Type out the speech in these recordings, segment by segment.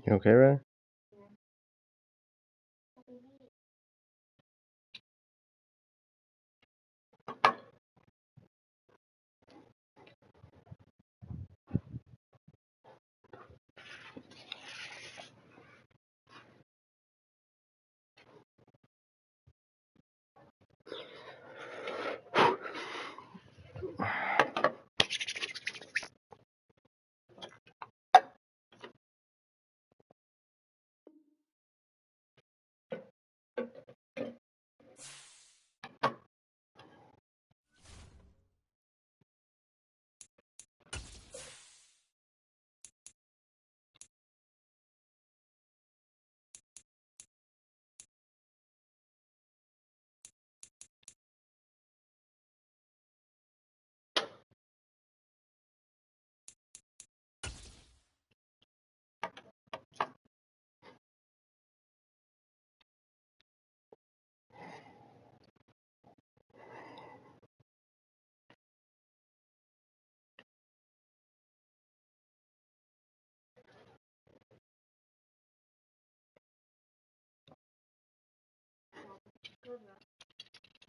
You okay, Ray?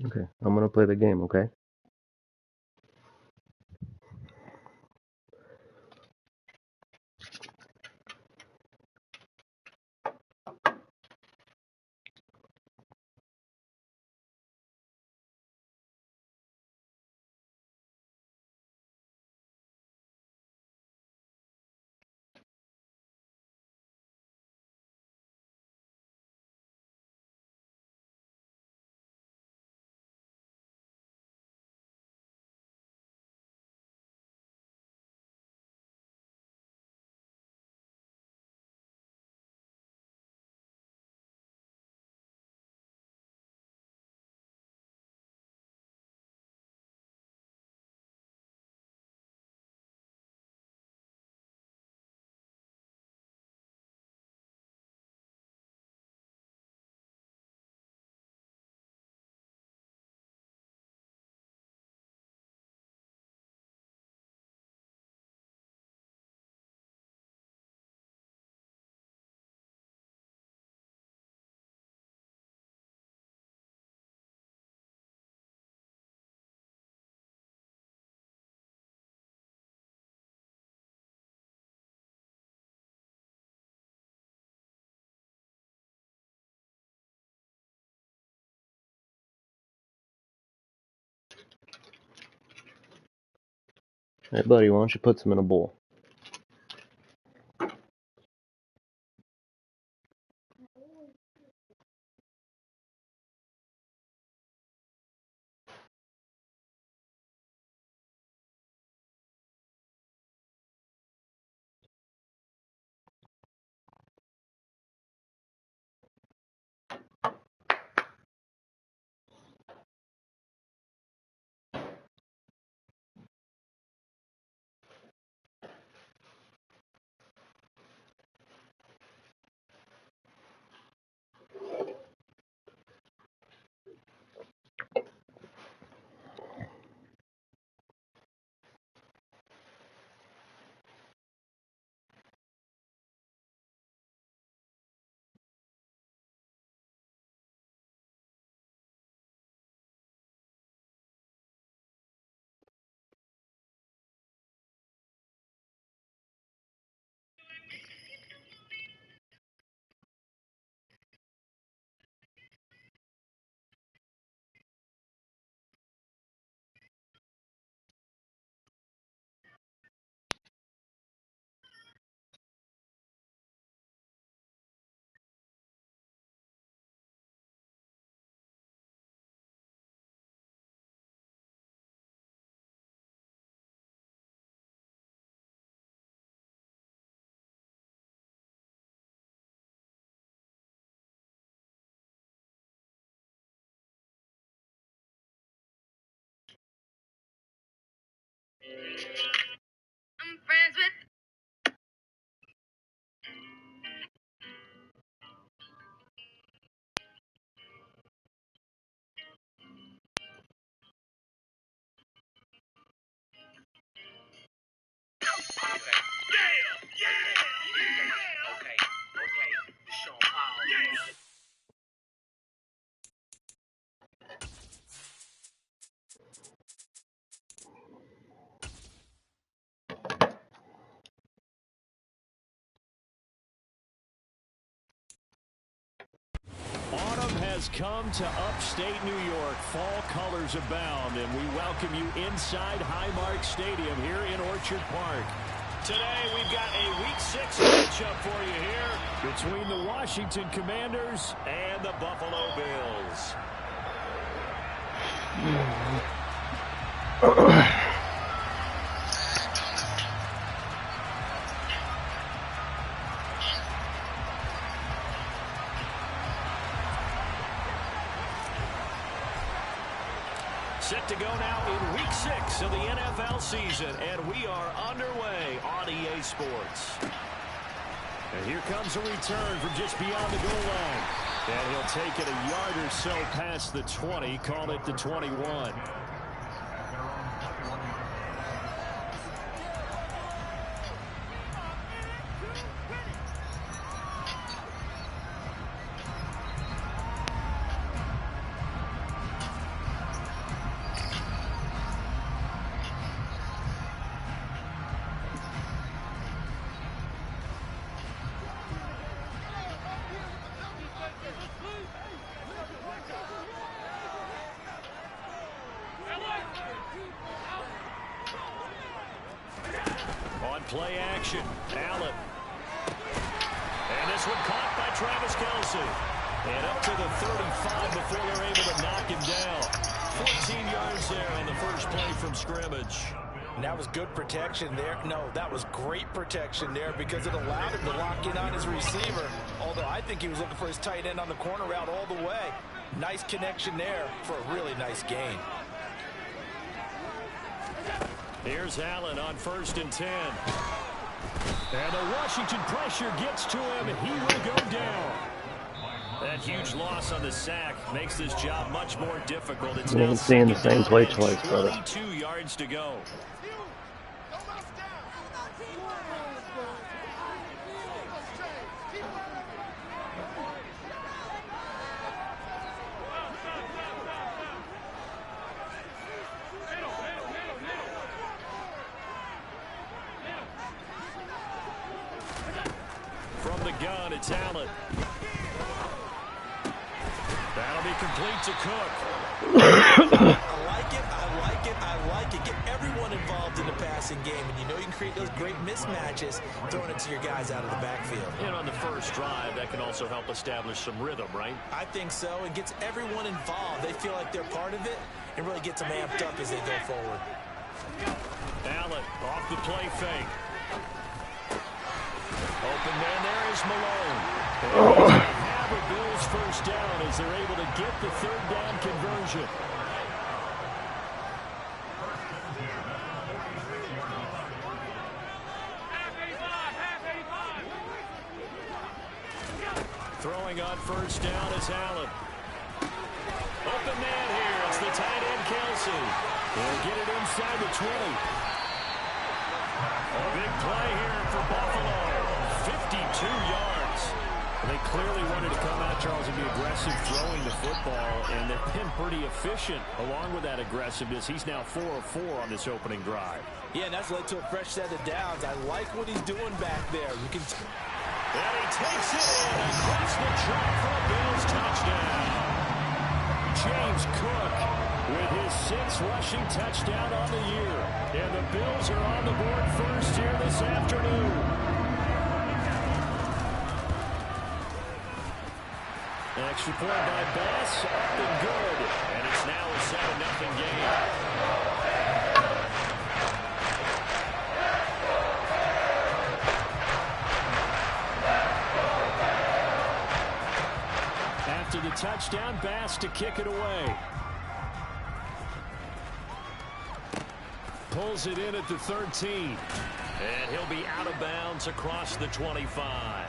Okay, I'm gonna play the game, okay? Hey, buddy, why don't you put some in a bowl? I'm friends with. Okay. Yeah! Yeah! Yeah! Okay. come to upstate New York. Fall colors abound, and we welcome you inside Highmark Stadium here in Orchard Park. Today, we've got a Week 6 matchup for you here between the Washington Commanders and the Buffalo Bills. Set to go now in Week 6 of the NFL season, and we are underway on EA Sports. And here comes a return from just beyond the goal line. And he'll take it a yard or so past the 20, call it the 21. Play action. Allen. And this one caught by Travis Kelce. And up to the 35 before they're able to knock him down. 14 yards there on the first play from scrimmage. And that was good protection there. No, that was great protection there because it allowed him to lock in on his receiver. Although I think he was looking for his tight end on the corner route all the way. Nice connection there for a really nice gain. Here's Allen on 1st and 10. And the Washington pressure gets to him. He will go down. That huge loss on the sack makes this job much more difficult. It's now seeing the same play twice, brother. 22 yards to go. Gun, it's Allen. That'll be complete to Cook. I like it, I like it, I like it. Get everyone involved in the passing game, and you know you can create those great mismatches throwing it to your guys out of the backfield. And on the first drive, that can also help establish some rhythm, right? I think so. It gets everyone involved. They feel like they're part of it and really gets them amped up as they go forward. Allen off the play fake. Open man there is Malone. And have a Bills first down as they're able to get the 3rd down conversion. Throwing on 1st down is Allen. Open man here. It's the tight end Kelce. They'll get it inside the 20. A big play here for Buffalo. 52 yards. They clearly wanted to come out, Charles, and be aggressive throwing the football, and they've been pretty efficient along with that aggressiveness. He's now 4 of 4 on this opening drive. Yeah, and that's led to a fresh set of downs. I like what he's doing back there. You can. And he takes it in across the track for a Bills touchdown. James Cook with his 6th rushing touchdown on the year. And the Bills are on the board first here this afternoon. Extra point by Bass, up and good. And it's now a 7-0 game. After the touchdown, Bass to kick it away. Pulls it in at the 13. And he'll be out of bounds across the 25.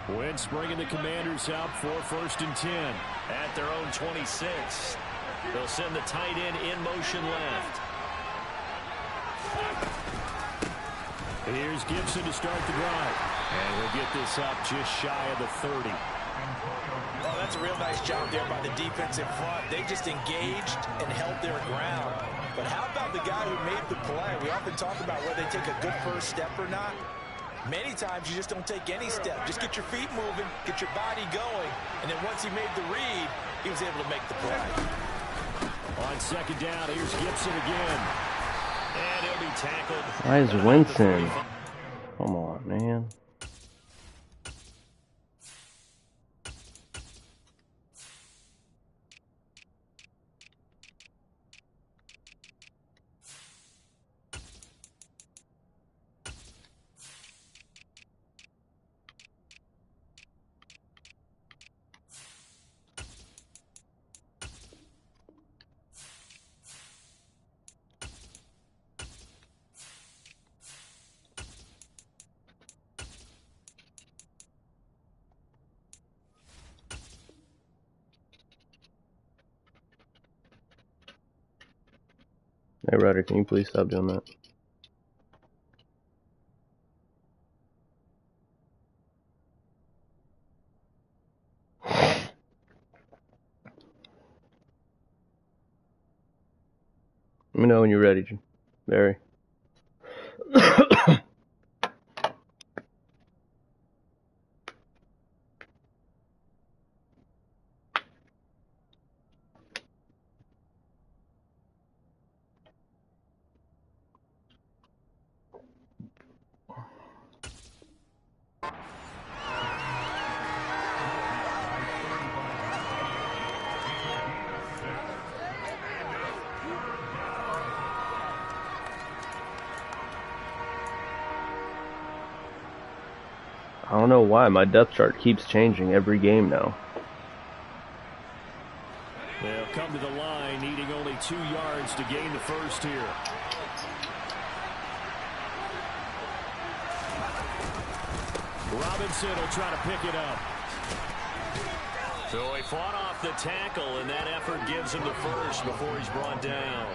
Wentz bringing the Commanders out for 1st and 10 at their own 26. They'll send the tight end in motion left. Here's Gibson to start the drive. And he'll get this up just shy of the 30. Oh, that's a real nice job there by the defense in front. They just engaged and held their ground. But how about the guy who made the play? We often talk about whether they take a good first step or not. Many times you just don't take any step. Just get your feet moving, get your body going, and then once he made the read, he was able to make the play. On second down, here's Gibson again. And he'll be tackled. Why is Winston? Come on, man. Hey, Ryder, can you please stop doing that? Let me know when you're ready, Barry. I don't know why my depth chart keeps changing every game now. They'll come to the line, needing only 2 yards to gain the first here. Robinson will try to pick it up. So he fought off the tackle, and that effort gives him the first before he's brought down.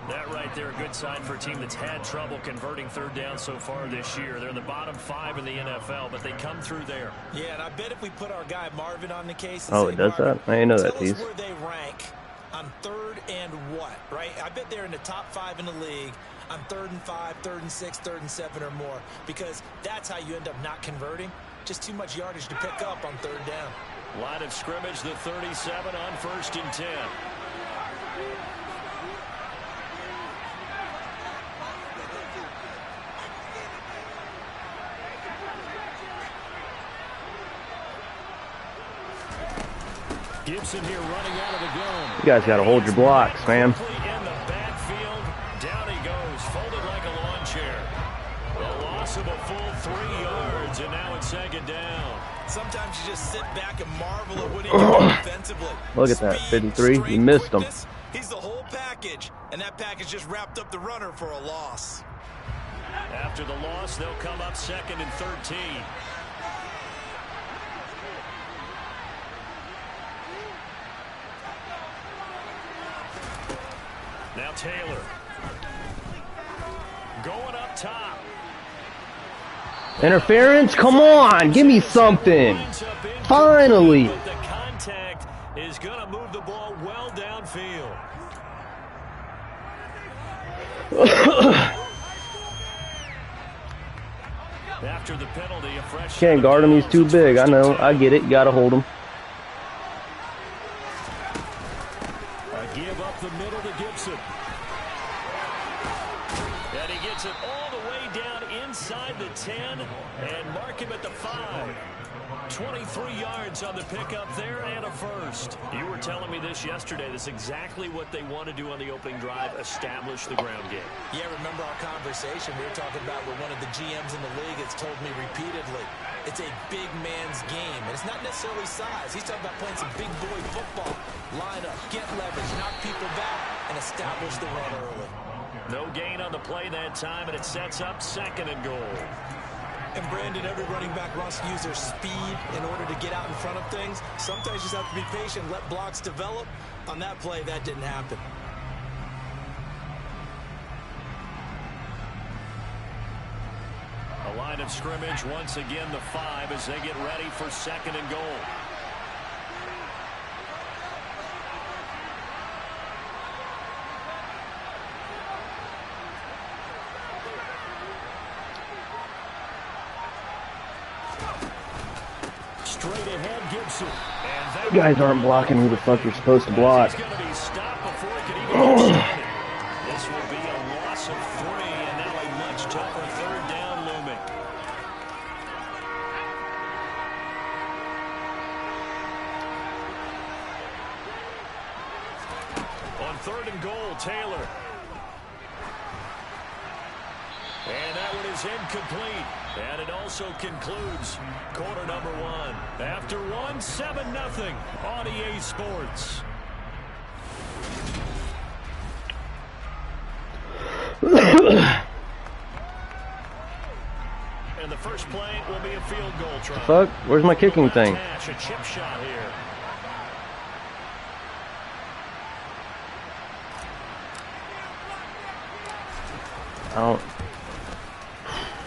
That right there, a good sign for a team that's had trouble converting third down so far this year. They're in the bottom 5 in the NFL, but they come through there. Yeah, and I bet if we put our guy Marvin on the case... Oh, it does that? I didn't know that piece. Tell us where they rank on third and what, right? I bet they're in the top 5 in the league on 3rd and 5, 3rd and 6, 3rd and 7 or more, because that's how you end up not converting. Just too much yardage to pick up on third down. Line of scrimmage, the 37 on 1st and 10. Gibson here running out of the gun. You guys got to hold your blocks, man. In the backfield, down he goes, folded like a lawn chair. A loss of a full 3 yards, and now it's 2nd down. Sometimes you just sit back and marvel at what he can do defensively. Look at that, 53. You missed him. He's the whole package, and that package just wrapped up the runner for a loss. After the loss, they'll come up 2nd and 13. Now Taylor. Going up top. Interference? Come on, give me something. Finally. The contact is going to move the ball well downfield. After the penalty, a fresh... Can't guard him, he's too big. I know, I get it. You got to hold him. Give up the middle to Gibson. And he gets it all the way down inside the 10 and mark him at the 5. 23 yards on the pickup there and a first. You were telling me this yesterday. This is exactly what they want to do on the opening drive, establish the ground game. Yeah, remember our conversation we were talking about with one of the GMs in the league has told me repeatedly. It's a big man's game, and it's not necessarily size. He's talking about playing some big boy football. Line up, get leverage, knock people back, and establish the run early. No gain on the play that time, and it sets up 2nd and goal. And Brandon, every running back wants to use their speed in order to get out in front of things. Sometimes you just have to be patient, let blocks develop. On that play, that didn't happen. A line of of scrimmage. Once again, the 5 as they get ready for 2nd and goal. Straight ahead, Gibson. You guys aren't blocking who the fuck you're supposed to block. He's going to be stopped before he can even get started. This will be a loss of 3, and now a much tougher 3rd down looming. On 3rd and goal, Taylor. And that one is incomplete. And it also concludes quarter number 1. After 1, 7-0 on EA Sports. And the first play will be a field goal try. Fuck? Where's my kicking thing? A chip shot here. I don't.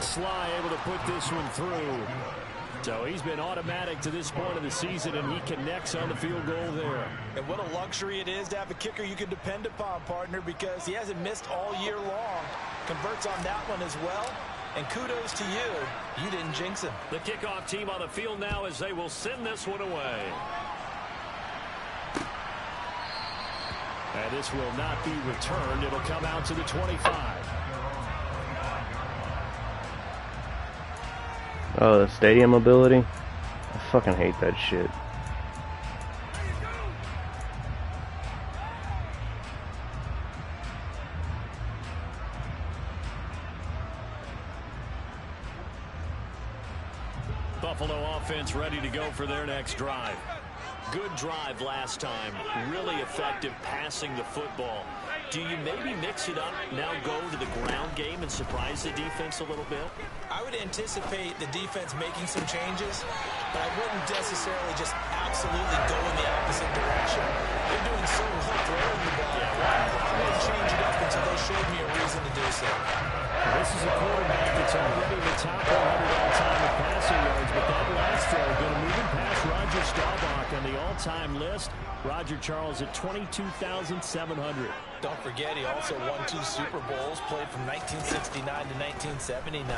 Sly able to put this one through. So he's been automatic to this point of the season, and he connects on the field goal there. And what a luxury it is to have a kicker you can depend upon, partner, because he hasn't missed all year long. Converts on that one as well. And kudos to you. You didn't jinx him. The kickoff team on the field now as they will send this one away. And this will not be returned. It'll come out to the 25. Oh, the stadium mobility? I fucking hate that shit. Buffalo offense ready to go for their next drive. Good drive last time. Really effective passing the football. Do you maybe mix it up, now go to the ground game and surprise the defense a little bit? I would anticipate the defense making some changes, but I wouldn't necessarily just absolutely go in the opposite direction. They're doing so well throwing the ball. I wouldn't change it up until they showed me a reason to do so. This is a quarterback that's already in the top 100 all-time with passing yards, but that last throw going to move him past Roger Staubach on the all-time list. Roger Charles at 22,700. Don't forget, he also won 2 Super Bowls, played from 1969 to 1979.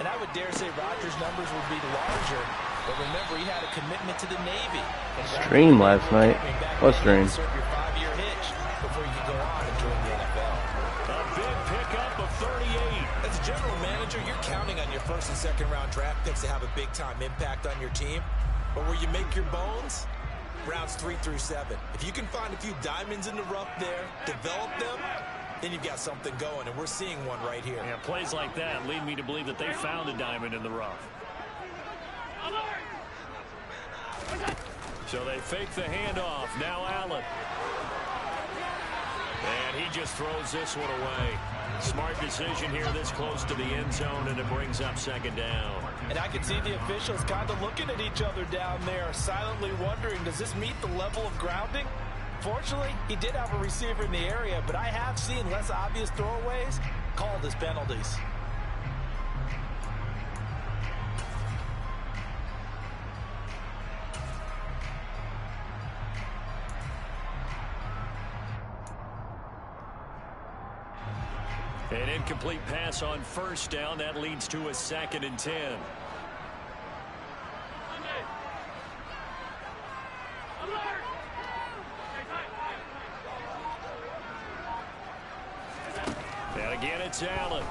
And I would dare say Roger's numbers would be larger, but remember, he had a commitment to the Navy. Stream last night. What stream? Serve your 5-year hitch before you could go on and join the NFL. A big pickup of 38. As a general manager, you're counting on your 1st and 2nd round draft picks to have a big-time impact on your team. But where you make your bones, rounds 3 through 7. If you can find a few diamonds in the rough there, develop them, then you've got something going, and we're seeing one right here. Yeah, plays like that lead me to believe that they found a diamond in the rough. So they fake the handoff. Now Allen. And he just throws this one away. Smart decision here this close to the end zone, and it brings up 2nd down. And I can see the officials kind of looking at each other down there, silently wondering, does this meet the level of grounding? Fortunately, he did have a receiver in the area, but I have seen less obvious throwaways called as penalties. An incomplete pass on 1st down. That leads to a 2nd and 10. And again, it's Allen.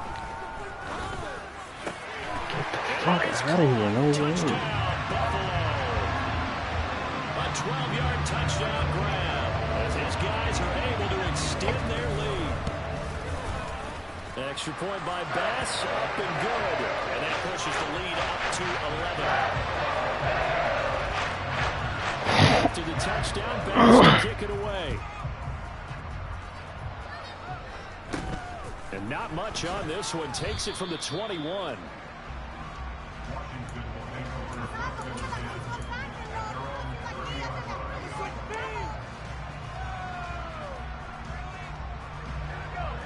Fuck out of here, no way. Touchdown, Buffalo. A 12-yard touchdown grab as his guys are able to extend their lead. Extra point by Bass, up and good. And that pushes the lead up to 11. After the touchdown, Bass to kick it away. And not much on this one. Takes it from the 21.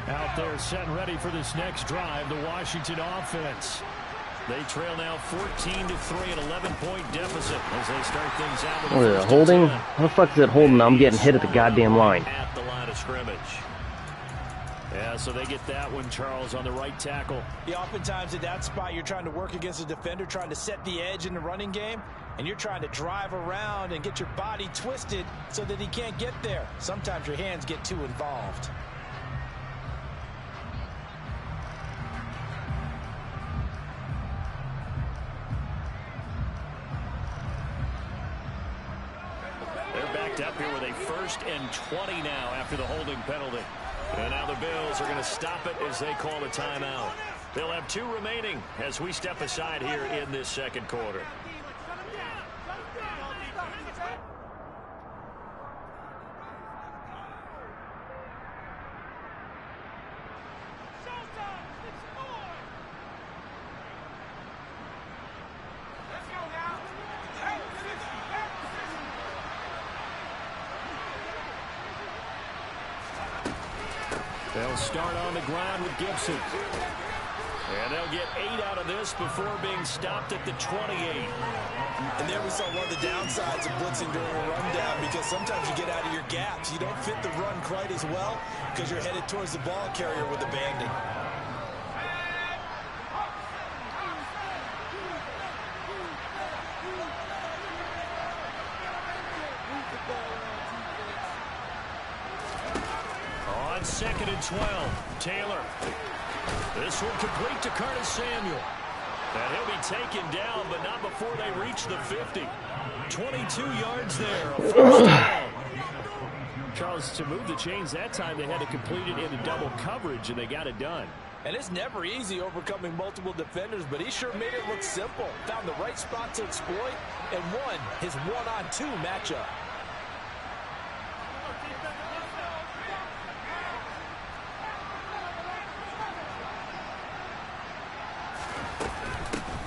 Out there set and ready for this next drive, the Washington offense. They trail now 14-3, an 11-point deficit as they start things out with What is it, holding? How the fuck is it holding? I'm getting hit at the goddamn line. At the line of scrimmage. Yeah, so they get that one, Charles, on the right tackle. Yeah, oftentimes in that spot, you're trying to work against a defender, trying to set the edge in the running game, and you're trying to drive around and get your body twisted so that he can't get there. Sometimes your hands get too involved. They're backed up here with a 1st and 20 now after the holding penalty. And now the Bills are going to stop it as they call a timeout. They'll have 2 remaining as we step aside here in this second quarter. They'll start on the ground with Gibson. And they'll get 8 out of this before being stopped at the 28. And there we saw one of the downsides of blitzing during a rundown, because sometimes you get out of your gaps. You don't fit the run quite as well because you're headed towards the ball carrier with abandon. On 2nd and 12, Taylor. This one complete to Curtis Samuel. And he'll be taken down, but not before they reach the 50. 22 yards there, a 1st down. Charles, to move the chains that time, they had to complete it into double coverage, and they got it done. And it's never easy overcoming multiple defenders, but he sure made it look simple. Found the right spot to exploit and won his 1-on-2 matchup.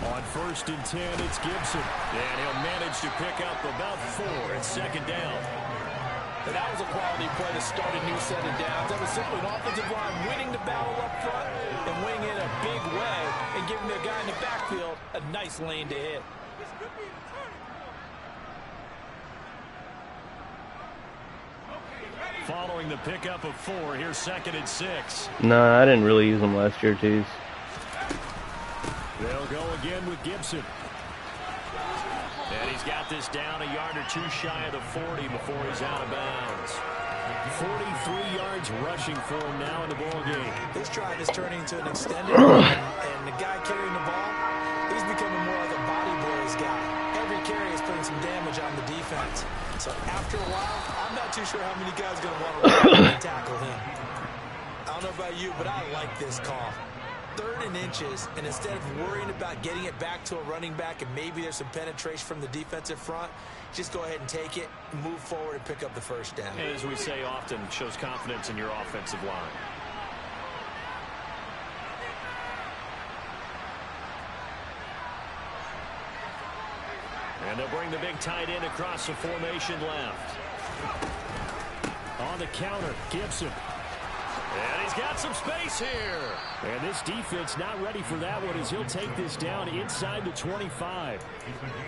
On 1st and 10, it's Gibson. And he'll manage to pick up about 4 at 2nd down. And that was a quality play to start a new set of downs. That was simply an offensive line winning the battle up front and winning it a big way and giving their guy in the backfield a nice lane to hit. Following the pickup of 4, here's 2nd and 6. Nah, I didn't really use them last year, too. They'll go again with Gibson. And he's got this down a yard or 2 shy of the 40 before he's out of bounds. 43 yards rushing for him now in the ball game. This drive is turning into an extended run, and the guy carrying the ball, he's becoming more like a body blows guy. Every carry is putting some damage on the defense. So after a while, I'm not too sure how many guys are going to want to run and tackle him. I don't know about you, but I like this call. 3rd and inches, and instead of worrying about getting it back to a running back and maybe there's some penetration from the defensive front, just go ahead and take it, move forward, and pick up the 1st down. And as we say often, shows confidence in your offensive line. And they'll bring the big tight end across the formation left. On the counter, Gibson. And he's got some space here. And this defense not ready for that one as he'll take this down inside the 25.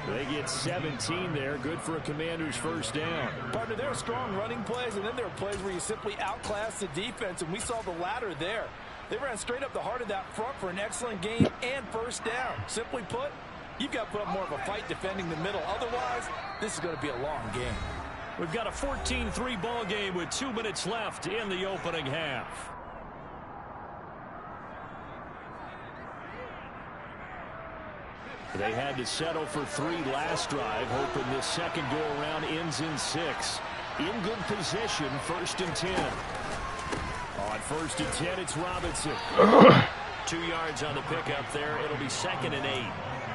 They get 17 there. Good for a Commander's 1st down. Partner, there are strong running plays, and then there are plays where you simply outclass the defense, and we saw the latter there. They ran straight up the heart of that front for an excellent gain and 1st down. Simply put, you've got to put up more of a fight defending the middle. Otherwise, this is going to be a long game. We've got a 14-3 ball game with 2 minutes left in the opening half. They had to settle for 3 last drive, hoping this second go-around ends in 6. In good position, 1st and 10. On 1st and 10, it's Robinson. 2 yards on the pickup there. It'll be 2nd and 8.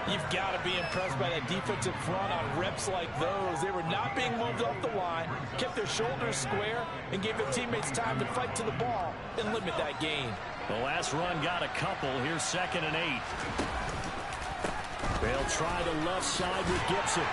You've got to be impressed by that defensive front on reps like those. They were not being moved off the line, kept their shoulders square, and gave their teammates time to fight to the ball and limit that gain. The last run got a couple. Here's 2nd and 8. They'll try the left side with Gibson.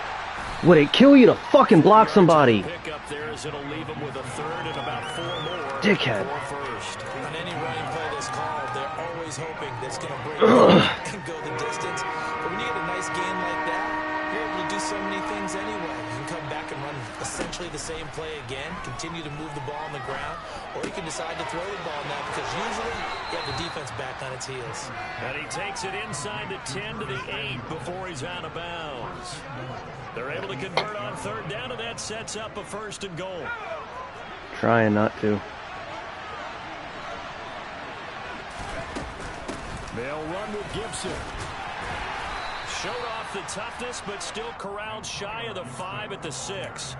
Would it kill you to fucking block somebody? Pick up there as it'll leave them with a 3rd and about 4 more. Dickhead. For 1st. On any running play that's called, there always always hoping that's going to break and go the distance. But when you get a nice game like that, you're able to do so many things anyway. You can come back and run essentially the same play again, continue to move the ball on the ground, or you can decide to throw the ball now because usually you have the defense back on its heels. And he takes it inside the 10 to the 8 before he's out of bounds. They're able to convert on third down, and that sets up a 1st and goal. Trying not to. They'll run with Gibson. Showed off the toughness, but still corralled shy of the 5 at the 6.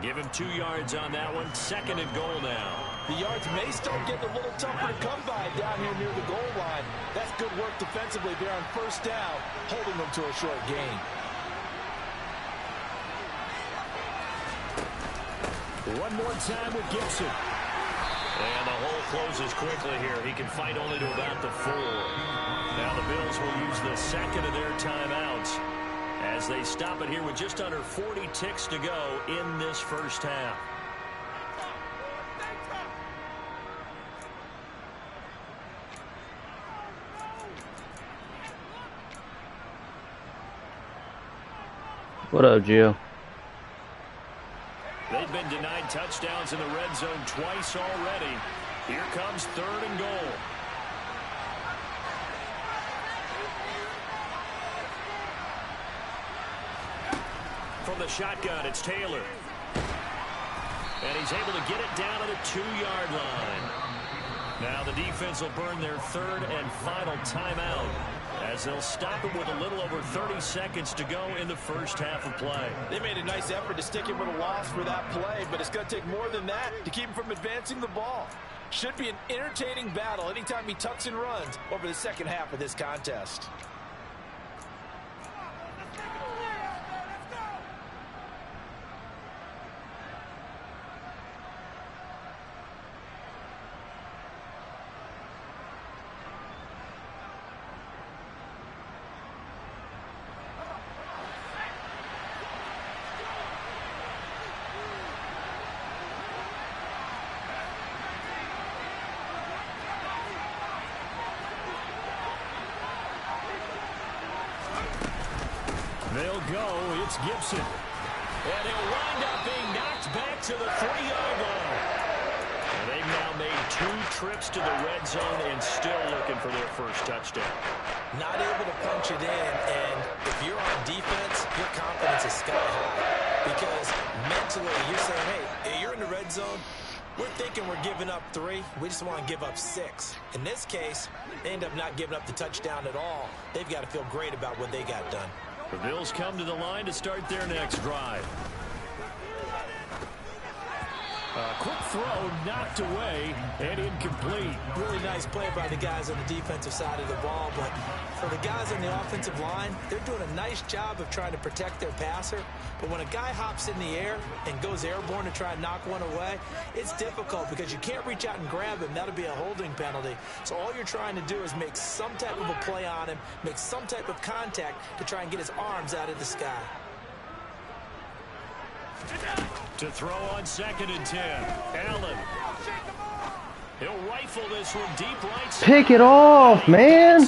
Give him 2 yards on that one. 2nd and goal now. The yards may start getting a little tougher to come by down here near the goal line. That's good work defensively there on 1st down, holding them to a short gain. One more time with Gibson. And the hole closes quickly here. He can fight only to about the 4. Now the Bills will use the 2nd of their timeouts as they stop it here with just under 40 ticks to go in this 1st half. What up, Gio? They've been denied touchdowns in the red zone twice already. Here comes 3rd and goal. From the shotgun, it's Taylor. And he's able to get it down to the 2-yard line. Now the defense will burn their 3rd and final timeout as they'll stop him with a little over 30 seconds to go in the 1st half of play. They made a nice effort to stick him with a loss for that play, but it's going to take more than that to keep him from advancing the ball. Should be an entertaining battle anytime he tucks and runs over the 2nd half of this contest. They'll go. It's Gibson. And he'll wind up being knocked back to the 3-yard line. And they've now made 2 trips to the red zone and still looking for their 1st touchdown. Not able to punch it in, and if you're on defense, your confidence is sky high. Because mentally, you're saying, hey, you're in the red zone. We're thinking we're giving up 3. We just want to give up 6. In this case, they end up not giving up the touchdown at all. They've got to feel great about what they got done. The Bills come to the line to start their next drive. A quick throw knocked away and incomplete. Really nice play by the guys on the defensive side of the ball, but for the guys on the offensive line, they're doing a nice job of trying to protect their passer. But when a guy hops in the air and goes airborne to try and knock one away, it's difficult because you can't reach out and grab him. That'll be a holding penalty. So all you're trying to do is make some type of a play on him, make some type of contact to try and get his arms out of the sky. To throw on 2nd and 10. Allen. He'll rifle this one deep right side. Pick it off, man.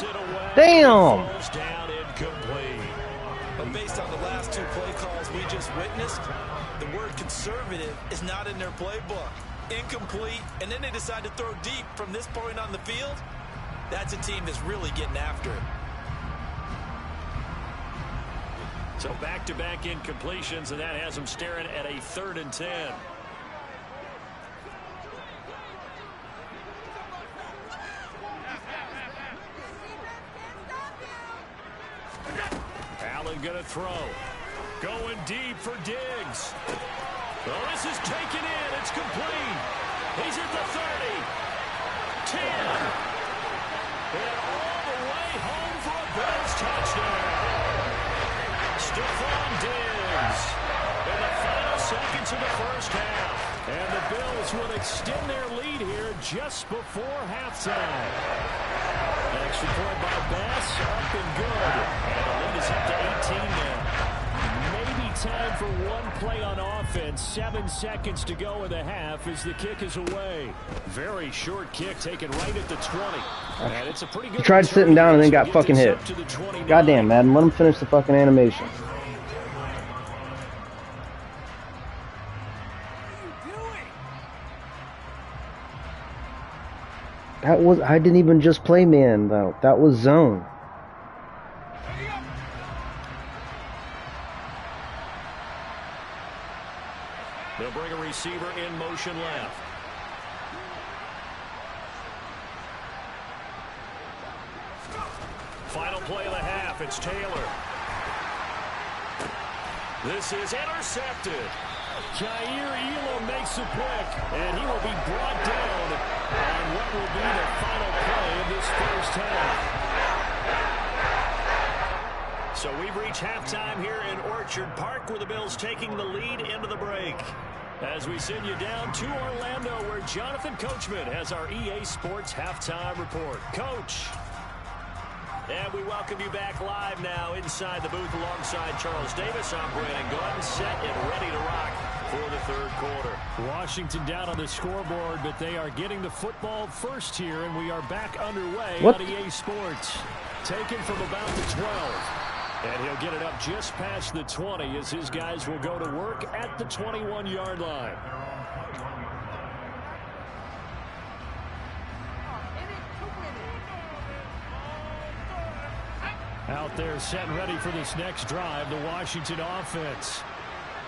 Damn. Falls down incomplete. But based on the last 2 play calls we just witnessed, the word conservative is not in their playbook. Incomplete, and then they decide to throw deep from this point on the field. That's a team that's really getting after it. So back-to-back incompletions, and that has them staring at a 3rd and 10. Allen going to throw. Going deep for Diggs. Oh, this is taken in. It's complete. He's at the 30. 10. And all the way home for a Bills touchdown. Stephon Diggs in the final seconds of the 1st half. And the Bills will extend their lead here just before halftime. Extra point by Bass, up and good. And the lead is up to 18 now. Maybe time for one play on offense. 7 seconds to go in the half as the kick is away. Very short kick taken right at the 20. And it's a pretty good. He tried sitting down and then got fucking hit. Goddamn, Madden, let him finish the fucking animation. That was, I didn't even just play man though. That was zone. They'll bring a receiver in motion left. Final play of the half. It's Taylor. This is intercepted. Jair Elam makes a pick, and he will be brought down on what will be the final play of this first half. So we've reached halftime here in Orchard Park, where the Bills taking the lead into the break. As we send you down to Orlando, where Jonathan Coachman has our EA Sports halftime report. Coach. And we welcome you back live now inside the booth alongside Charles Davis. I'm Brandon Gordon, set and ready to rock for the third quarter. Washington down on the scoreboard, but they are getting the football first here, and we are back underway on EA Sports. Taken from about the 12. And he'll get it up just past the 20 as his guys will go to work at the 21-yard line. Out there set and ready for this next drive, the Washington offense.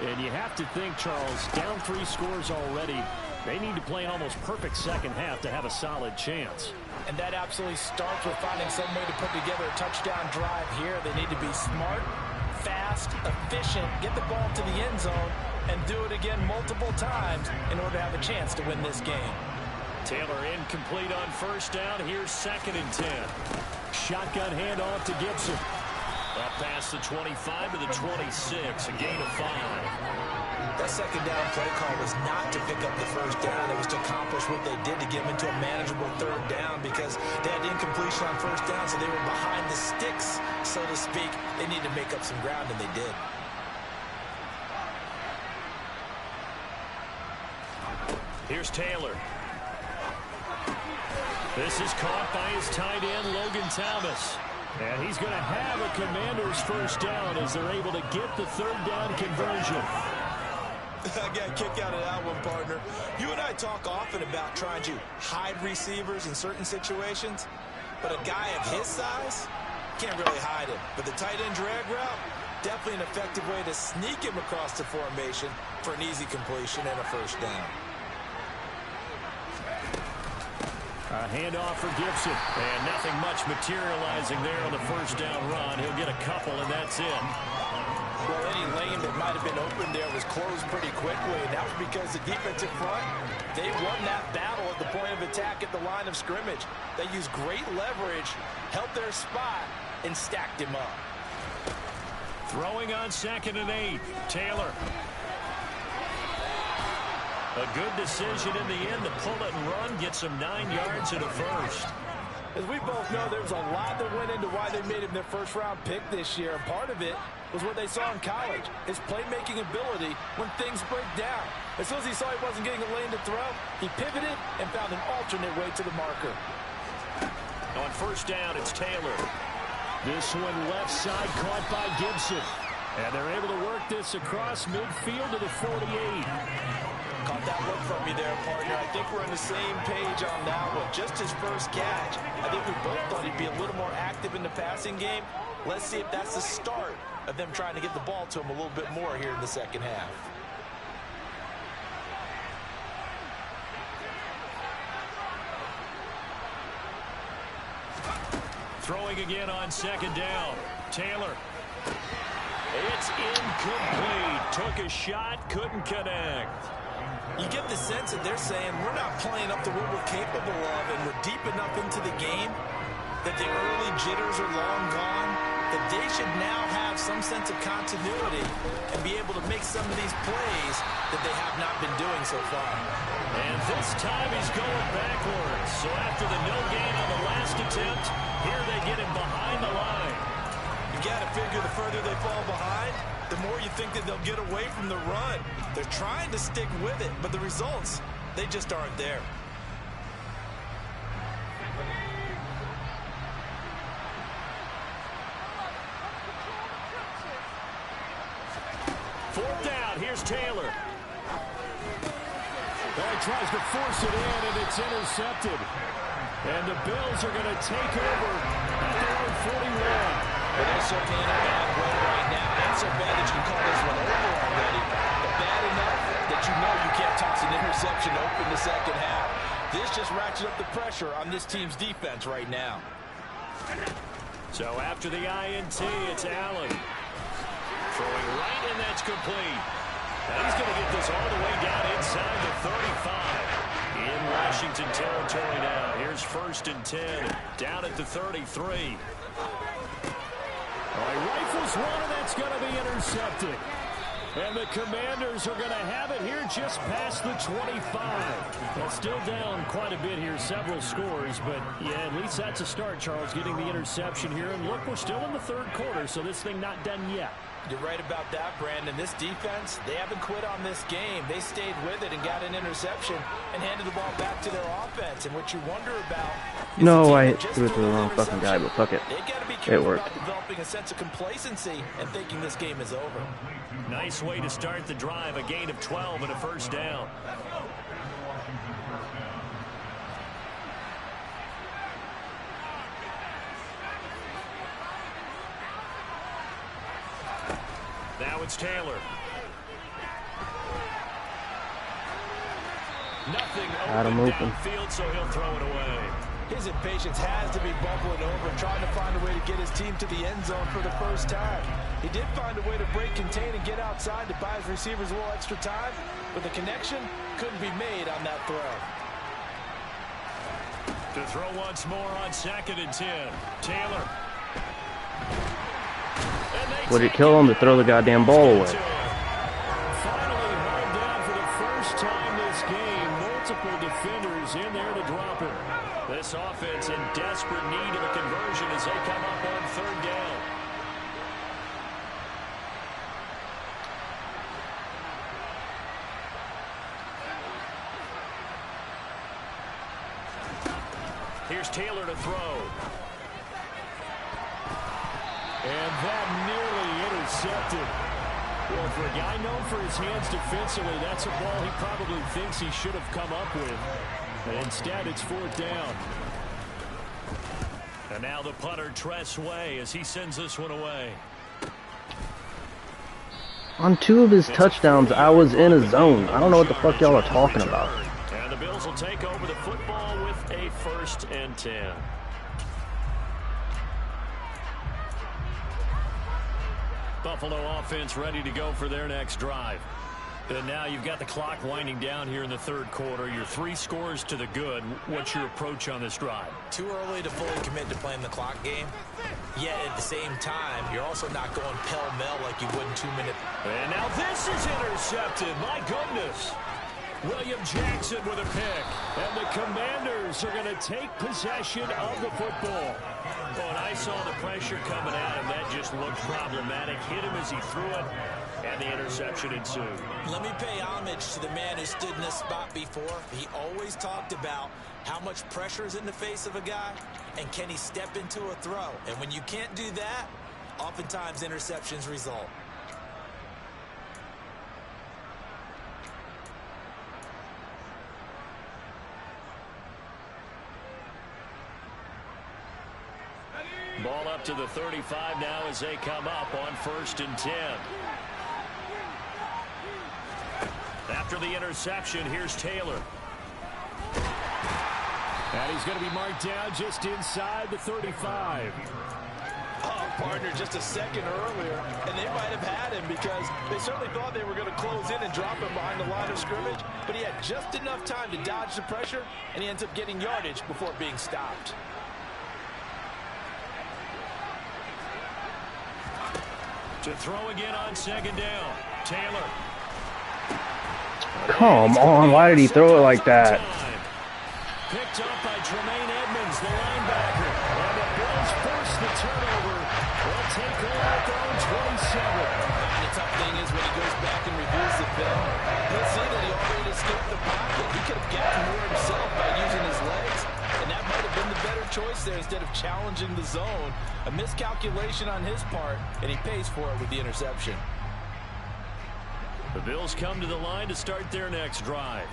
And you have to think, Charles, down 3 scores already. They need to play an almost perfect second half to have a solid chance. And that absolutely starts with finding some way to put together a touchdown drive here. They need to be smart, fast, efficient, get the ball to the end zone, and do it again multiple times in order to have a chance to win this game. Taylor incomplete on first down. Here's 2nd and 10. Shotgun handoff to Gibson. Up past the 25 to the 26, a gain of 5. That second down play call was not to pick up the first down. It was to accomplish what they did to get them into a manageable third down because they had incompletion on first down, so they were behind the sticks, so to speak. They needed to make up some ground, and they did. Here's Taylor. This is caught by his tight end, Logan Thomas. And he's going to have a Commander's first down as they're able to get the third down conversion. I got a kick out of that one, partner. You and I talk often about trying to hide receivers in certain situations, but a guy of his size can't really hide him. But the tight end drag route, definitely an effective way to sneak him across the formation for an easy completion and a first down. A handoff for Gibson. And nothing much materializing there on the first down run. He'll get a couple, and that's it. Well, any lane that might have been open there was closed pretty quickly, and that was because the defensive front, they won that battle at the point of attack at the line of scrimmage. They used great leverage, held their spot, and stacked him up. Throwing on 2nd and 8. Taylor. A good decision in the end to pull it and run, get some 9 yards in a first. As we both know, there's a lot that went into why they made him their first-round pick this year. And part of it was what they saw in college, his playmaking ability when things break down. As soon as he saw he wasn't getting a lane to throw, he pivoted and found an alternate way to the marker. On first down, it's Taylor. This one left side caught by Gibson. And they're able to work this across midfield to the 48. Caught that look from me there, partner. I think we're on the same page on that one. Just his first catch. I think we both thought he'd be a little more active in the passing game. Let's see if that's the start of them trying to get the ball to him a little bit more here in the second half. Throwing again on 2nd down. Taylor. It's incomplete. Took a shot, couldn't connect. You get the sense that they're saying we're not playing up to what we're capable of, and we're deep enough into the game that the early jitters are long gone, that they should now have some sense of continuity and be able to make some of these plays that they have not been doing so far. And this time he's going backwards. So after the no gain on the last attempt, here they get him behind the line. You got to figure the further they fall behind, the more before you think that they'll get away from the run. They're trying to stick with it, but the results, they just aren't there. Fourth down, here's Taylor. Well, he tries to force it in, and it's intercepted. And the Bills are going to take over at their own 41. Well, they're certainly in a bad way right now. Not so bad that you can call this one over already, but bad enough that you know you can't toss an interception to open the second half. This just ratchets up the pressure on this team's defense right now. So after the INT, it's Allen. Throwing right, and that's complete. Now he's going to get this all the way down inside the 35. In Washington territory now. Here's 1st and 10. Down at the 33. He rifles one, and that's going to be intercepted. And the Commanders are going to have it here just past the 25. Well, still down quite a bit here, several scores. But, yeah, at least that's a start, Charles, getting the interception here. And, look, we're still in the third quarter, so this thing not done yet. You're right about that, Brandon. This defense, they haven't quit on this game. They stayed with it and got an interception and handed the ball back to their offense. And what you wonder about... No, I threw it to the wrong fucking guy, but fuck it. It worked. Developing a sense of complacency and thinking this game is over. Nice way to start the drive. A gain of 12 and a first down. Now it's Taylor. Nothing open downfield, so he'll throw it away. His impatience has to be bubbling over, trying to find a way to get his team to the end zone for the first time. He did find a way to break, contain, and get outside to buy his receivers a little extra time, but the connection couldn't be made on that throw. To throw once more on 2nd and 10. Taylor. Would it kill him to throw the goddamn ball away? Finally hauled down for the first time this game. Multiple defenders in there to drop him. This offense in desperate need of a conversion as they come up on 3rd down. Here's Taylor to throw. And that nearly intercepted. Well, for a guy known for his hands defensively, that's a ball he probably thinks he should have come up with. And instead, it's 4th down. And now the punter, Tress Way, as he sends this one away. On 2 of his touchdowns, I was in a zone. I don't know what the fuck y'all are talking about. And the Bills will take over the football with a 1st and 10. Buffalo offense ready to go for their next drive. And now you've got the clock winding down here in the 3rd quarter. You're 3 scores to the good. What's your approach on this drive? Too early to fully commit to playing the clock game. Yet at the same time, you're also not going pell-mell like you would in 2 minutes. And now this is intercepted. My goodness. William Jackson with a pick. And the Commanders are going to take possession of the football. Oh, and I saw the pressure coming at him. That just looked problematic. Hit him as he threw it, and the interception ensued. Let me pay homage to the man who stood in this spot before. He always talked about how much pressure is in the face of a guy, and can he step into a throw. And when you can't do that, oftentimes interceptions result. Ball up to the 35 now as they come up on 1st and 10. After the interception, here's Taylor. And he's going to be marked down just inside the 35. Oh, partner, just a second earlier, and they might have had him because they certainly thought they were going to close in and drop him behind the line of scrimmage, but he had just enough time to dodge the pressure, and he ends up getting yardage before being stopped. To throw again on 2nd down. Taylor. Come on, why did he throw it like that? Picked up by Tremaine Edmonds, the linebacker. And the Bills force the turnover. They'll take over at their own 27. The tough thing choice there instead of challenging the zone. A miscalculation on his part, and he pays for it with the interception. The Bills come to the line to start their next drive.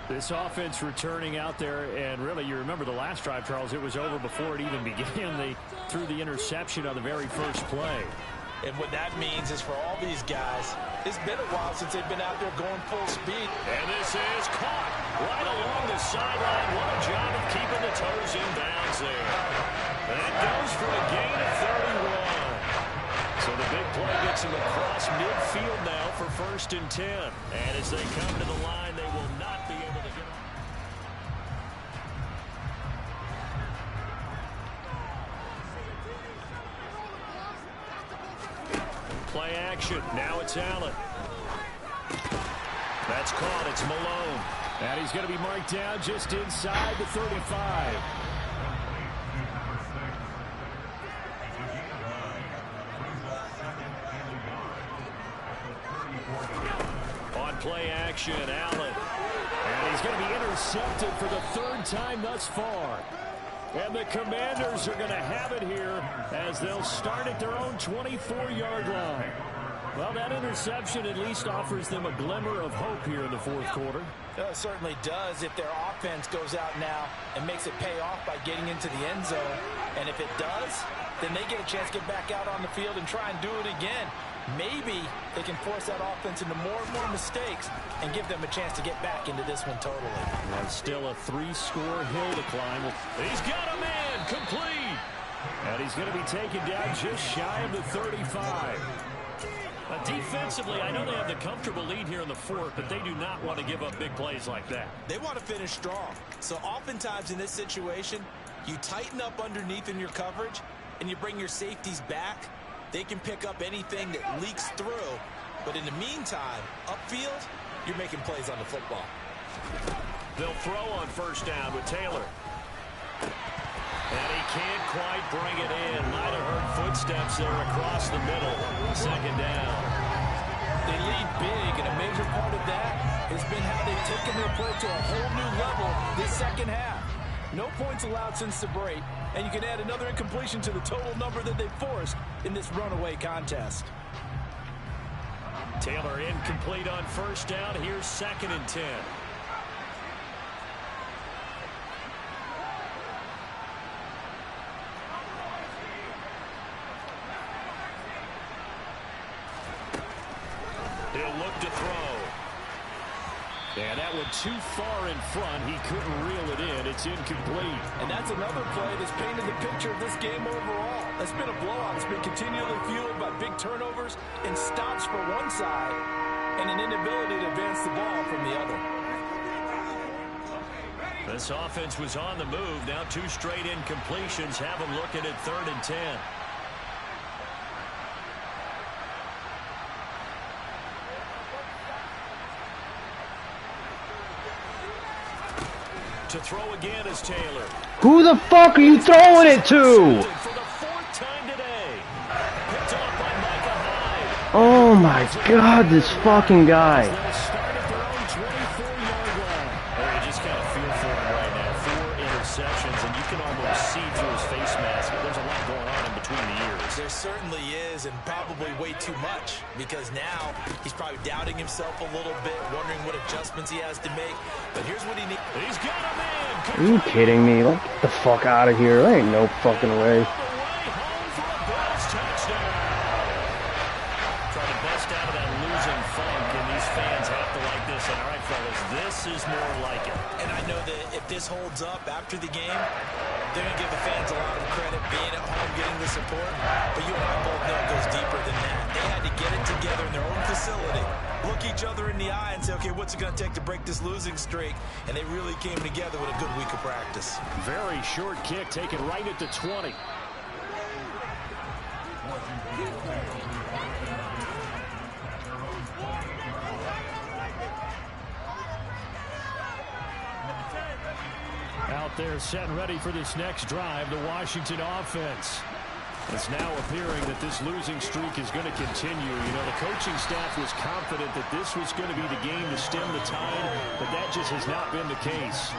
This offense returning out there, and really, you remember the last drive, Charles, it was over before it even began. They threw the interception on the very first play. And what that means is for all these guys, it's been a while since they've been out there going full speed. And this is caught right along the sideline. What a job of keeping the toes in bounds there. That goes for a gain of 31. So the big play gets him across midfield now for 1st and 10. And as they come to the line, they will not be able to get on. Play action. Now it's Allen. That's caught. It's Malone. And he's going to be marked down just inside the 35. On play action, Allen. And he's going to be intercepted for the 3rd time thus far. And the Commanders are going to have it here as they'll start at their own 24-yard line. Well, that interception at least offers them a glimmer of hope here in the 4th quarter. It certainly does if their offense goes out now and makes it pay off by getting into the end zone. And if it does, then they get a chance to get back out on the field and try and do it again. Maybe they can force that offense into more and more mistakes and give them a chance to get back into this one totally. And still a 3-score hill to climb. He's got a man complete. And he's going to be taken down just shy of the 35. Defensively, I know they have the comfortable lead here in the 4th, but they do not want to give up big plays like that. They want to finish strong. So oftentimes in this situation, you tighten up underneath in your coverage and you bring your safeties back. They can pick up anything that leaks through. But in the meantime, upfield, you're making plays on the football. They'll throw on 1st down with Taylor. And he can't quite bring it in. Might have heard footsteps there across the middle. 2nd down. They lead big, and a major part of that has been how they've taken their play to a whole new level this 2nd half. No points allowed since the break, and you can add another incompletion to the total number that they forced in this runaway contest. Taylor incomplete on 1st down. Here's 2nd and 10. He'll look to throw. And that one too far in front. He couldn't reel it in. It's incomplete. And that's another play that's painted the picture of this game overall. It's been a blowout. It's been continually fueled by big turnovers and stops for one side and an inability to advance the ball from the other. This offense was on the move. Now 2 straight incompletions have them looking at 3rd and 10. To throw again is Taylor. Who the fuck are you throwing it to? For the 4th time today. Picked up by Micah Hyde. Oh my god, this fucking guy. They'll start at their own 24-yard line. Oh, you just kind of feel for him right now. 4 interceptions, and you can almost see through his face mask. There's a lot going on in between the ears. There certainly is, and probably way too much, because now he's probably doubting himself a little bit, wondering what adjustments he has to make. But here's what he needs. He's got a man. Are you kidding me? Like, get the fuck out of here. There ain't no fucking way. Home for a Bills touchdown. Trying to bust out of that losing funk, and these fans have to like this. And all right, fellas, this is more like it. And I know that if this holds up after the game, they're going to give the fans a lot of credit being at home, getting the support. But you and I both know it goes deeper than that. They had to get it together in their own facility, look each other in the eye and say, okay, what's it going to take to break this losing streak? And they really came together with a good week of practice. Very short kick taken right at the 20. Out there set and ready for this next drive, the Washington offense. It's now appearing that this losing streak is going to continue. You know, the coaching staff was confident that this was going to be the game to stem the tide, but that just has not been the case.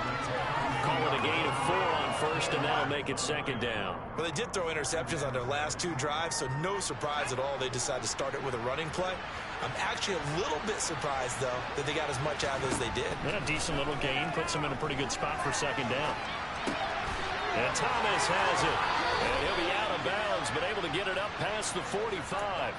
Call it a gain of 4 on first, and that'll make it second down. Well, they did throw interceptions on their last 2 drives, so no surprise at all they decided to start it with a running play. I'm actually a little bit surprised, though, that they got as much out of it as they did. Yeah, decent little gain. Puts them in a pretty good spot for second down. And Thomas has it. And he'll be out of bounds, but able to get it up past the 45.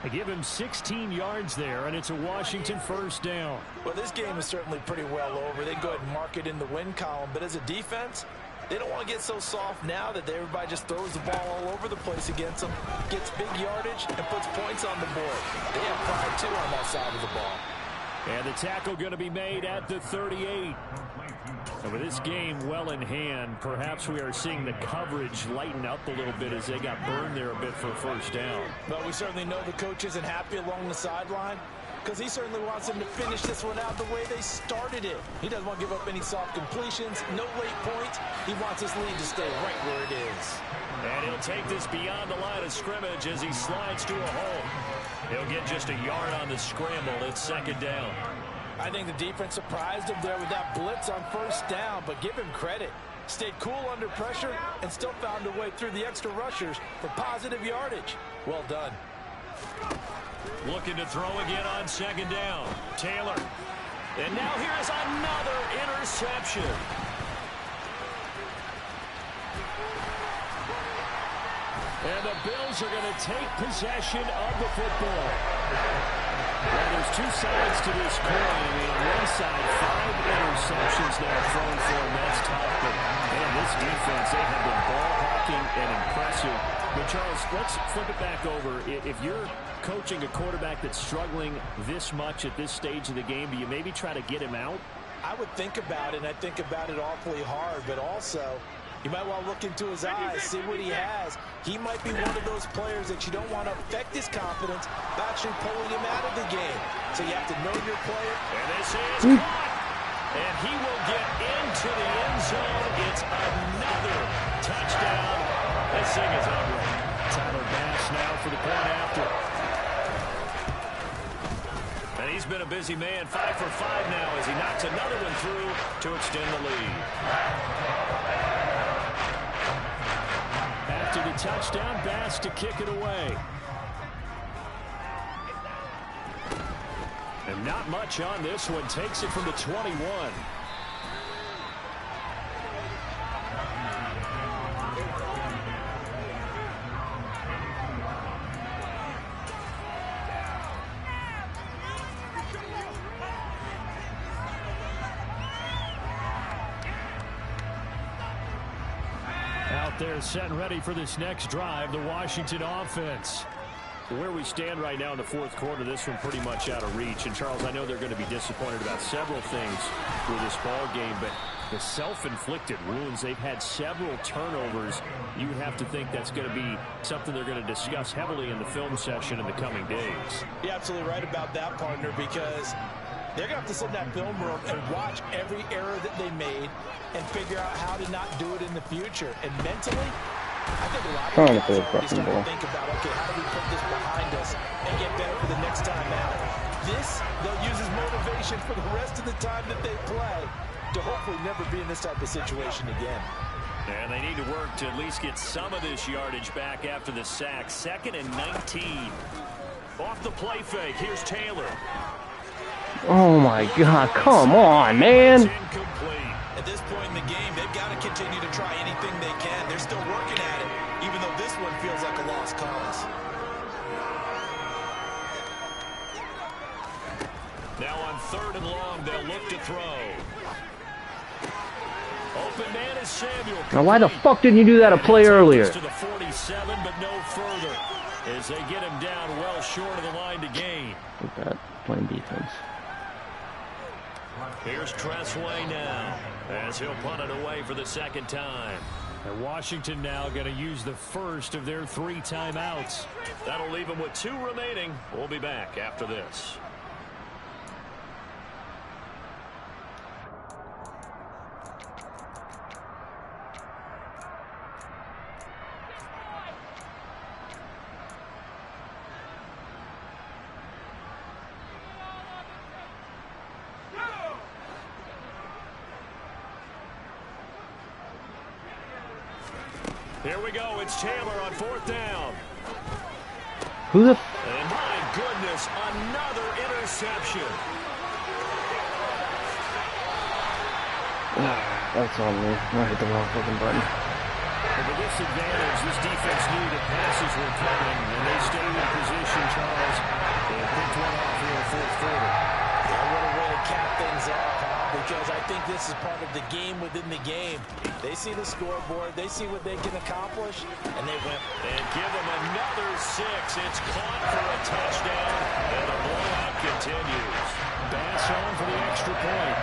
They give him 16 yards there, and it's a Washington first down. Well, this game is certainly pretty well over. They go ahead and mark it in the win column, but as a defense, they don't want to get so soft now that everybody just throws the ball all over the place against them, gets big yardage, and puts points on the board. They have pride, too, on that side of the ball. And the tackle going to be made at the 38. And with this game well in hand, perhaps we are seeing the coverage lighten up a little bit as they got burned there a bit for a first down. But we certainly know the coach isn't happy along the sideline because he certainly wants them to finish this one out the way they started it. He doesn't want to give up any soft completions, no late points. He wants his lead to stay right where it is. And he'll take this beyond the line of scrimmage as he slides to a hole. He'll get just a yard on the scramble. It's second down. I think the defense surprised him there with that blitz on first down, but give him credit. Stayed cool under pressure and still found a way through the extra rushers for positive yardage. Well done. Looking to throw again on second down. Taylor. And now here's another interception. And the Bills are going to take possession of the football. Well, there's 2 sides to this coin. I mean, on one side, 5 interceptions now thrown for him. That's tough. But, man, this defense, they have been ball hawking and impressive. But, Charles, let's flip it back over. If you're coaching a quarterback that's struggling this much at this stage of the game, do you maybe try to get him out? I would think about it, and I think about it awfully hard. But also, you might want to look into his eyes, see what he has. He might be one of those players that you don't want to affect his confidence by actually pulling him out of the game. So you have to know your player. And this is caught. And he will get into the end zone. It's another touchdown. This thing is ugly. Tyler Bass now for the point after. And he's been a busy man. 5 for 5 now as he knocks another one through to extend the lead. After the touchdown, Bass to kick it away. And not much on this one. Takes it from the 21. Out there set and ready for this next drive, the Washington offense. Where we stand right now in the 4th quarter, this one pretty much out of reach. And, Charles, I know they're going to be disappointed about several things with this ball game, but the self-inflicted wounds, they've had several turnovers. You have to think that's going to be something they're going to discuss heavily in the film session in the coming days. You're absolutely right about that, partner, because they're going to have to sit in that film room and watch every error that they made and figure out how to not do it in the future. And mentally, I think a lot of guys are already starting to think about, okay, how do we put this behind us and get better for the next time out? This, they'll use as motivation for the rest of the time that they play to hopefully never be in this type of situation again. And they need to work to at least get some of this yardage back after the sack. 2nd and 19. Off the play fake, here's Taylor. Oh my God, come on, man. At this point in the game, they've got to continue to try anything they can. They're still working at it, even though this one feels like a lost cause. Now on 3rd and long, they'll look to throw. Open man is Samuel. Now why the fuck didn't you do that a play earlier? To the 47, but no further as they get him down well short of the line to gain. Look at that, playing defense. Here's Tressway now as he'll punt it away for the 2nd time. And Washington now going to use the first of their 3 timeouts. That'll leave them with 2 remaining. We'll be back after this. Here we go. It's Taylor on 4th down. Who the? And my goodness, another interception. That's on me. I hit the wrong fucking button. And with this advantage, this defense knew that passes were coming, and they stayed in position, Charles. They picked one off here in the 4th quarter. Yeah, what a way to cap things off, huh? Because I think this is part of the game within the game. They see the scoreboard, they see what they can accomplish, and they went. And give them another 6. It's caught for a touchdown, and the blowout continues. Bass on for the extra point.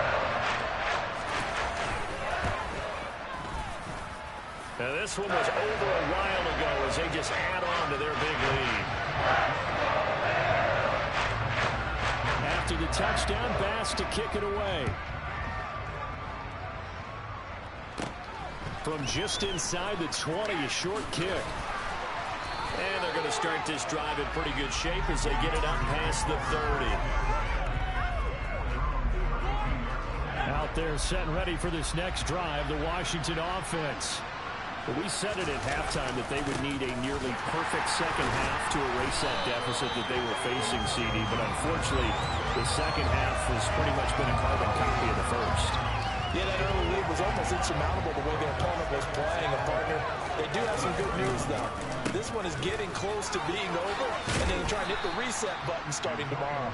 Now this one was over a while ago as they just add on to their big lead. After the touchdown, Bass to kick it away. From just inside the 20, a short kick. And they're going to start this drive in pretty good shape as they get it up past the 30. Out there set and ready for this next drive, the Washington offense. But we said it at halftime that they would need a nearly perfect second half to erase that deficit that they were facing, CD. But unfortunately, the second half has pretty much been a carbon copy of the first. Yeah, that early lead was almost insurmountable the way their opponent was playing. And partner, they do have some good news, though. This one is getting close to being over, and they can try and hit the reset button starting tomorrow.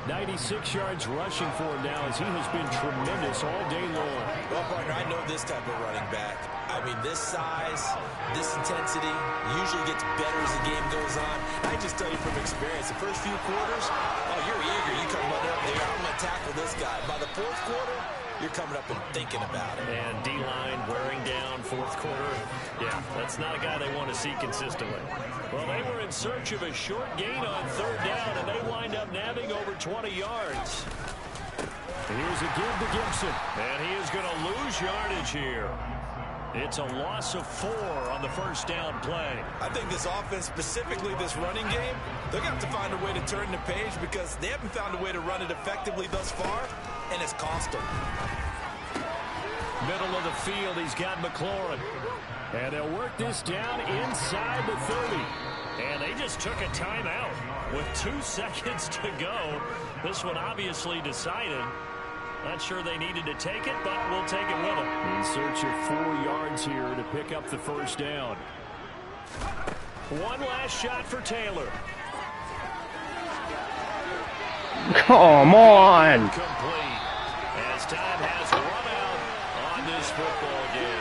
96 yards rushing for him now as he has been tremendous all day long. Well, partner, I know this type of running back. I mean, this size, this intensity usually gets better as the game goes on. I just tell you from experience, the first few quarters, oh, you're eager. You come running up there, I'm going to tackle this guy. By the 4th quarter, you're coming up and thinking about it. And D-line wearing down 4th quarter. Yeah, that's not a guy they want to see consistently. Well, they were in search of a short gain on 3rd down, and they wind up nabbing over 20 yards. Here's a give to Gibson, and he is going to lose yardage here. It's a loss of 4 on the 1st down play. I think this offense, specifically this running game, they're going to have to find a way to turn the page because they haven't found a way to run it effectively thus far, and it's cost them. Middle of the field, he's got McLaurin. And they'll work this down inside the 30. And they just took a timeout with 2 seconds to go. This one obviously decided. Not sure they needed to take it, but we'll take it with them. In search of 4 yards here to pick up the 1st down. One last shot for Taylor. Come on! Complete. As time has run out on this football game.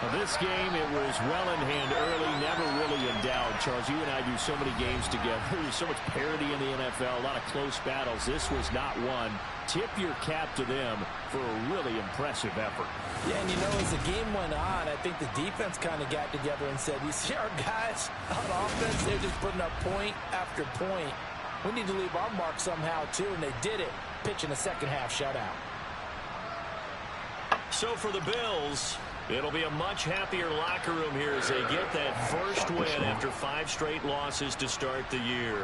Now this game, it was well in hand early, never really in doubt. Charles, you and I do so many games together. There's so much parity in the NFL, a lot of close battles. This was not one. Tip your cap to them for a really impressive effort. Yeah, and you know, as the game went on, I think the defense kind of got together and said, you see our guys on offense, they're just putting up point after point. We need to leave our mark somehow, too, and they did it, pitching a second-half shutout. So for the Bills, it'll be a much happier locker room here as they get that first win after 5 straight losses to start the year.